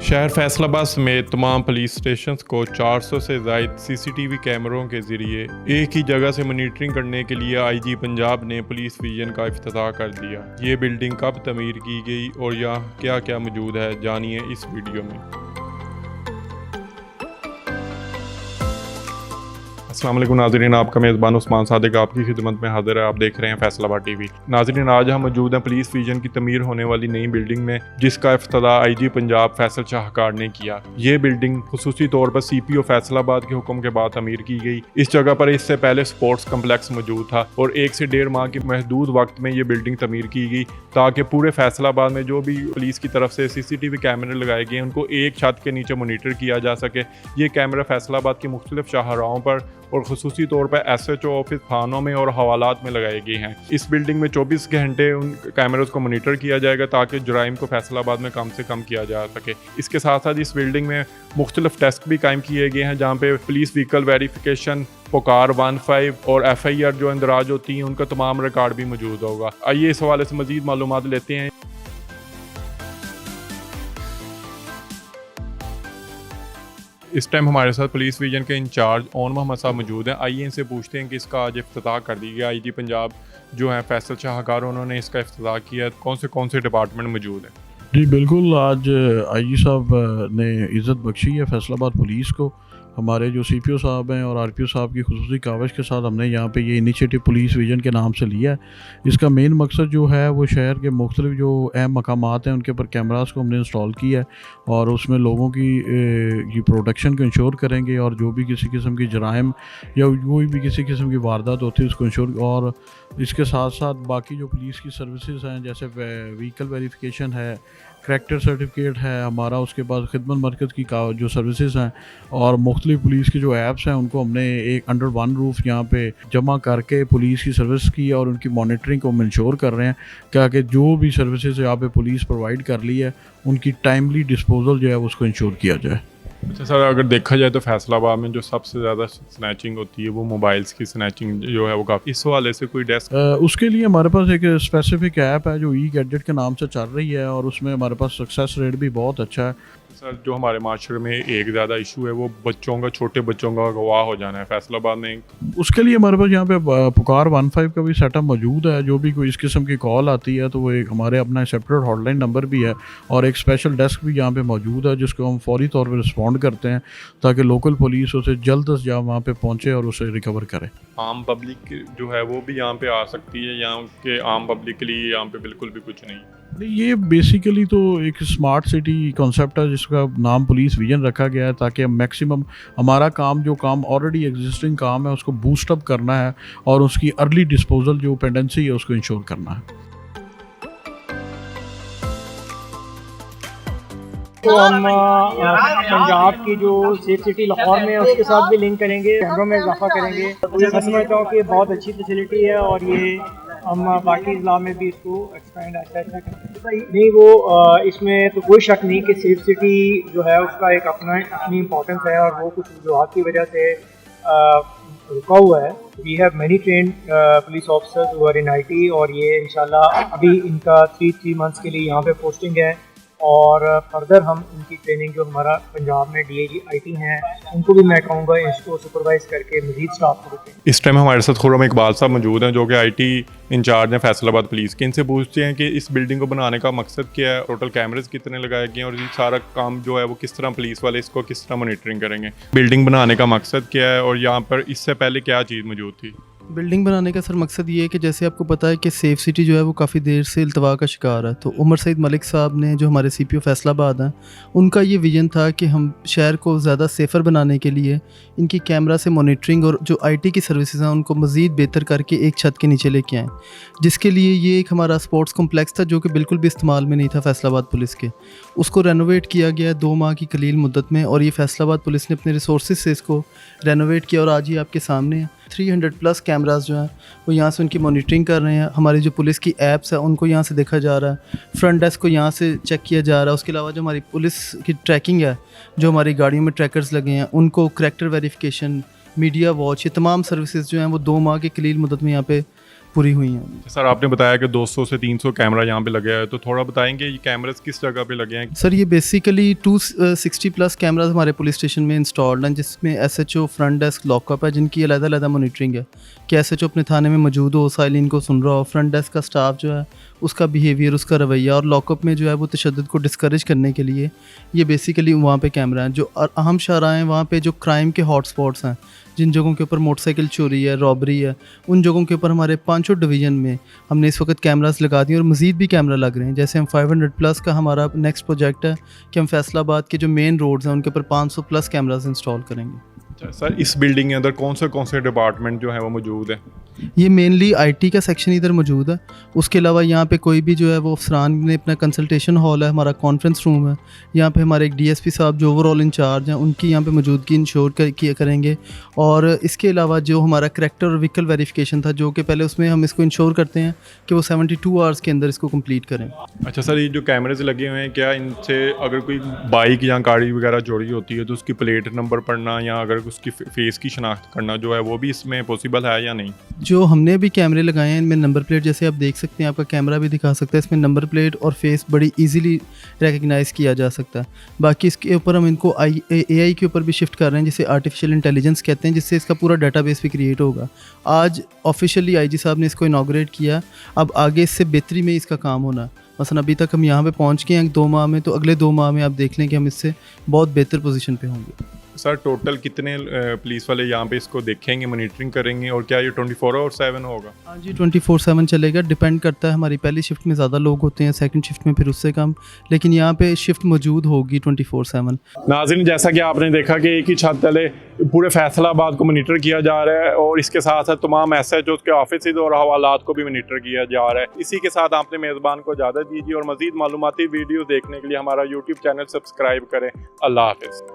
शहर फैसलाबाद समेत तमाम पुलिस स्टेशंस को 400 से ज़ायद सीसीटीवी कैमरों के ज़रिए एक ही जगह से मॉनिटरिंग करने के लिए आईजी पंजाब ने पुलिस विजन का इफ्तिताह कर दिया। ये बिल्डिंग कब तमीर की गई और यहाँ क्या क्या मौजूद है, जानिए इस वीडियो में। अस्सलाम वालेकुम नाज़रीन, आपका मेज़बान उस्मान सादिक आपकी खिदमत में हाजिर है। आप देख रहे हैं फैसलाबाद टीवी। नाज़रीन, आज हम मौजूद हैं पुलिस विजन की तमीर होने वाली नई बिल्डिंग में, जिसका इफ्तिताह आईजी पंजाब फैसल शाहकार ने किया। ये बिल्डिंग खुसूसी तौर पर सीपीओ फैसलाबाद के हुक्म के बाद तमीर की गई। इस जगह पर इससे पहले स्पोर्ट्स कम्प्लेक्स मौजूद था और 1 से 1.5 माह की महदूद वक्त में ये बिल्डिंग तमीर की गई ताकि पूरे फैसलाबाद में जो भी पुलिस की तरफ से सीसीटीवी कैमरे लगाए गए उनको एक छत के नीचे मोनीटर किया जा सके। ये कैमरा फैसलाबाद की मुख्तलिफ शाहराहों पर और खुसूसी तौर पर SHO ऑफिस, थानों में और हवालात में लगाए गए हैं। इस बिल्डिंग में 24 घंटे उन कैमरों को मोनीटर किया जाएगा ताकि जुराइम को फैसलाबाद में कम से कम किया जा सके। इसके साथ साथ इस बिल्डिंग में मुख्तलिफ डेस्क भी कायम किए गए हैं जहाँ पे पुलिस व्हीकल वेरिफिकेशन, पुकार 15 और FIR जो इंदराज होती हैं उनका तमाम रिकॉर्ड भी मौजूद होगा। आइए इस हवाले से मज़ीद मालूमात लेते हैं। इस टाइम हमारे साथ पुलिस विजन के इंचार्ज ओन मोहम्मद साहब मौजूद हैं। आइए इनसे पूछते हैं कि इसका आज इफ्तिताह कर दी गया। आईजी पंजाब जो है फैसल शाहकार, उन्होंने इसका इफ्तिताह किया। कौन से डिपार्टमेंट मौजूद हैं? जी बिल्कुल, आज आईजी साहब ने इज़्ज़त बख्शी है फैसलाबाद पुलिस को। हमारे जो CPO साहब हैं और RPO साहब की खुसूसी काविश के साथ हमने यहाँ पे ये इनिशिएटिव पुलिस विजन के नाम से लिया है। इसका मेन मकसद जो है वो शहर के मुख्तलिफ जो अहम मकामात हैं उनके ऊपर कैमरास को हमने इंस्टॉल किया है और उसमें लोगों की प्रोटेक्शन को इंश्योर करेंगे और जो भी किसी किस्म की जराइम या कोई भी किसी किस्म की वारदात होती है उसको इंश्योर। और इसके साथ साथ बाकी जो पुलिस की सर्विसेज हैं जैसे व्हीकल वेरिफिकेशन है, करैक्टर सर्टिफिकेट है हमारा, उसके बाद खिदमत मरकज़ की जो सर्विसेज हैं और मुख्तलिफ पुलिस की जो ऐप्स हैं उनको हमने एक अंडर वन रूफ यहाँ पे जमा करके पुलिस की सर्विस की और उनकी मॉनिटरिंग को हम इंश्योर कर रहे हैं क्या कि जो भी सर्विसेज यहाँ पे पुलिस प्रोवाइड कर ली है उनकी टाइमली डिस्पोजल जो है उसको इंश्योर किया जाए। अच्छा सर, अगर देखा जाए तो फैसलाबाद में जो सबसे ज़्यादा स्नैचिंग होती है वो मोबाइल्स की स्नैचिंग जो है वो काफ़ी, इस हवाले से कोई डेस्क उसके लिए हमारे पास एक स्पेसिफिक ऐप है जो ई-गैजेट के नाम से चल रही है और उसमें हमारे पास सक्सेस रेट भी बहुत अच्छा है। सर, जो हमारे माशरे में एक ज़्यादा इशू है वो बच्चों का, छोटे बच्चों का गवाह हो जाना है फैसलाबाद में। उसके लिए हमारे पास यहाँ पे पुकार 15 का भी सेटअप मौजूद है। जो भी कोई इस किस्म की कॉल आती है तो वो एक हमारे अपना सेपरेट हॉटलाइन नंबर भी है और एक स्पेशल डेस्क भी यहाँ पे मौजूद है जिसको हम फौरी तौर पर रिस्पॉन्ड करते हैं ताकि लोकल पुलिस उसे जल्द अज जल्द वहाँ पे पहुँचे और उसे रिकवर करे। आम पब्लिक जो है वो भी यहाँ पे आ सकती है, यहाँ के आम पब्लिक के लिए यहाँ पे बिल्कुल भी कुछ नहीं? ये बेसिकली तो एक स्मार्ट सिटी कॉन्सेप्ट है जिसका नाम पुलिस विजन रखा गया है ताकि मैक्सिमम हमारा काम ऑलरेडी एग्जिस्टिंग काम है उसको बूस्ट अप करना है और उसकी अर्ली डिस्पोजल जो पेंडेंसी है उसको इंश्योर करना है। तो हम पंजाब की जो सेफ सिटी लाहौर में है उसके साथ भी लिंक करेंगे, कैमरों में इजाफा करेंगे। मैं समझता हूँ कि बहुत अच्छी फैसिलिटी है और ये हम बाकी इज़ला में भी इसको एक्सपेंड ऐसा करेंगे। नहीं, वो इसमें तो कोई शक नहीं कि सेफ सिटी जो है उसका एक अपनी इम्पोर्टेंस है और वो कुछ वजूहात की वजह से रुका हुआ है। We have many trained police officers who are in IT और ये इंशाल्लाह अभी इनका 3 मंथ्स के लिए यहाँ पे पोस्टिंग है और फर्दर हम इनकी ट्रेनिंग जो हमारा पंजाब में DIG IT हैं उनको भी मैं कहूँगा इसको सुपरवाइज करके मज़ीद स्टाफ को रखें। इस टाइम हमारे साथ खुर्रम इकबाल साहब मौजूद हैं जो कि IT इंचार्ज हैं फैसलाबाद पुलिस के। इनसे पूछते हैं कि इस बिल्डिंग को बनाने का मकसद क्या है, टोटल कैमरेज कितने लगाए गए हैं और ये सारा काम जो है वो किस तरह पुलिस वाले इसको किस तरह मॉनिटरिंग करेंगे। बिल्डिंग बनाने का मकसद क्या है और यहाँ पर इससे पहले क्या चीज़ मौजूद थी? बिल्डिंग बनाने का सर मकसद ये है कि जैसे आपको पता है कि सेफ सिटी जो है वो काफ़ी देर से इल्तवा का शिकार है। तो उमर सईद मलिक साहब ने, जो हमारे CPO फैसलाबाद हैं, उनका ये विज़न था कि हम शहर को ज़्यादा सेफ़र बनाने के लिए इनकी कैमरा से मॉनिटरिंग और जो IT की सर्विसेज हैं उनको मज़ीद बेहतर करके एक छत के नीचे लेके आएँ। जिसके लिए ये एक हमारा स्पोर्ट्स कम्प्लेक्स था जो कि बिल्कुल भी इस्तेमाल में नहीं था फैसलाबाद पुलिस के, उसको रेनोवेट किया गया 2 माह की कलील मुद्दत में और ये फैसलाबाद पुलिस ने अपने रिसोर्सेज से इसको रेनोवेट किया और आज ये आपके सामने है। 300+ कैमरास जो हैं वो यहाँ से उनकी मॉनिटरिंग कर रहे हैं। हमारी जो पुलिस की ऐप्स है उनको यहाँ से देखा जा रहा है, फ्रंट डेस्क को यहाँ से चेक किया जा रहा है। उसके अलावा जो हमारी पुलिस की ट्रैकिंग है, जो हमारी गाड़ियों में ट्रैकर्स लगे हैं उनको करैक्टर वेरिफिकेशन, मीडिया वॉच, ये तमाम सर्विसेज जो हैं वो 2 माह की कलील मुद्दत में यहाँ पे पूरी हुई हैं। सर आपने बताया कि 200 से 300 कैमरा यहाँ पे लगे हैं, तो थोड़ा बताएंगे ये कैमरास किस जगह पे लगे हैं? सर ये बेसिकली 260 प्लस कैमराज हमारे पुलिस स्टेशन में इंस्टॉल्ड हैं, जिसमें एसएचओ फ्रंट डेस्क लॉकअप है, जिनकी अलग-अलग मॉनिटरिंग है कि एसएचओ अपने थाने में मौजूद हो, साइलिन को सुन रहा हो, फ्रंट डेस्क का स्टाफ जो है उसका बिहेवियर, उसका रवैया, और लॉकअप में जो है वो तशद्दुद को डिस्करेज करने के लिए ये बेसिकली वहाँ पे कैमरा हैं। जो अहम शाहराह हैं वहाँ पे जो क्राइम के हॉट स्पॉट्स हैं, जिन जगहों के ऊपर मोटरसाइकिल चोरी है, रॉबरी है, उन जगहों के ऊपर हमारे 5 डिवीज़न में हमने इस वक्त कैमरास लगा दिए और मज़ीद भी कैमरा लग रहे हैं। जैसे हम 500 प्लस का हमारा नेक्स्ट प्रोजेक्ट है कि हम फैसलाबाद के जो मेन रोड्स हैं उनके ऊपर 500 प्लस कैमरास इंस्टॉल करेंगे। अच्छा सर, इस बिल्डिंग के अंदर कौन से डिपार्टमेंट जो है वो मौजूद है? ये मेनली आईटी का सेक्शन इधर मौजूद है। उसके अलावा यहाँ पे कोई भी जो है वो अफसरान ने अपना कंसल्टेशन हॉल है, हमारा कॉन्फ्रेंस रूम है। यहाँ पे हमारे एक डीएसपी साहब जो ओवरऑल इंचार्ज हैं उनकी यहाँ पे मौजूदगी इंश्योर करेंगे। और इसके अलावा जो हमारा करैक्टर और व्हीकल वेरिफिकेशन था, जो कि पहले उसमें हम इसको इंश्योर करते हैं कि वो 72 आवर्स के अंदर इसको कंप्लीट करें। अच्छा सर, ये जो कैमरेज लगे हुए हैं, क्या इनसे अगर कोई बाइक या गाड़ी वगैरह चोरी होती है तो उसकी प्लेट नंबर पढ़ना या अगर उसकी फेस की शनाख्त करना जो है वो भी इसमें पॉसिबल है या नहीं? जो हमने भी कैमरे लगाए हैं इनमें नंबर प्लेट, जैसे आप देख सकते हैं, आपका कैमरा भी दिखा सकता है, इसमें नंबर प्लेट और फेस बड़ी इजीली रिकग्नाइज़ किया जा सकता है। बाकी इसके ऊपर हम इनको AI के ऊपर भी शिफ्ट कर रहे हैं, जिसे आर्टिफिशियल इंटेलिजेंस कहते हैं, जिससे इसका पूरा डाटाबेस भी क्रिएट होगा। आज ऑफिशियली IG साहब ने इसको इनाग्रेट किया, अब आगे इससे बेहतरी में इसका काम होना है। मसलन अभी तक हम यहाँ पे पहुँच गए हैं 2 माह में, तो अगले 2 माह में आप देख लें कि हम इससे बहुत बेहतर पोजीशन पे होंगे। सर टोटल कितने पुलिस वाले यहाँ पे इसको देखेंगे, मॉनिटरिंग करेंगे, और क्या ये 24/7 होगा? हाँ जी, 24/7 चलेगा। डिपेंड करता है, हमारी पहली शिफ्ट में ज़्यादा लोग होते हैं, सेकंड शिफ्ट में फिर उससे कम, लेकिन यहाँ पे शिफ्ट मौजूद होगी 24/7। नाज़रीन, जैसा कि आपने देखा कि एक ही छत तले पूरे फैसलाबाद को मॉनिटर किया जा रहा है और इसके साथ साथ तमाम SHO के ऑफिस और हवालात को भी मॉनिटर किया जा रहा है। इसी के साथ आपने मेज़बान को इजाज़त दीजिए और मज़ीद मालूमाती वीडियो देखने के लिए हमारा YouTube चैनल सब्सक्राइब करें। अल्लाह हाफ़िज़।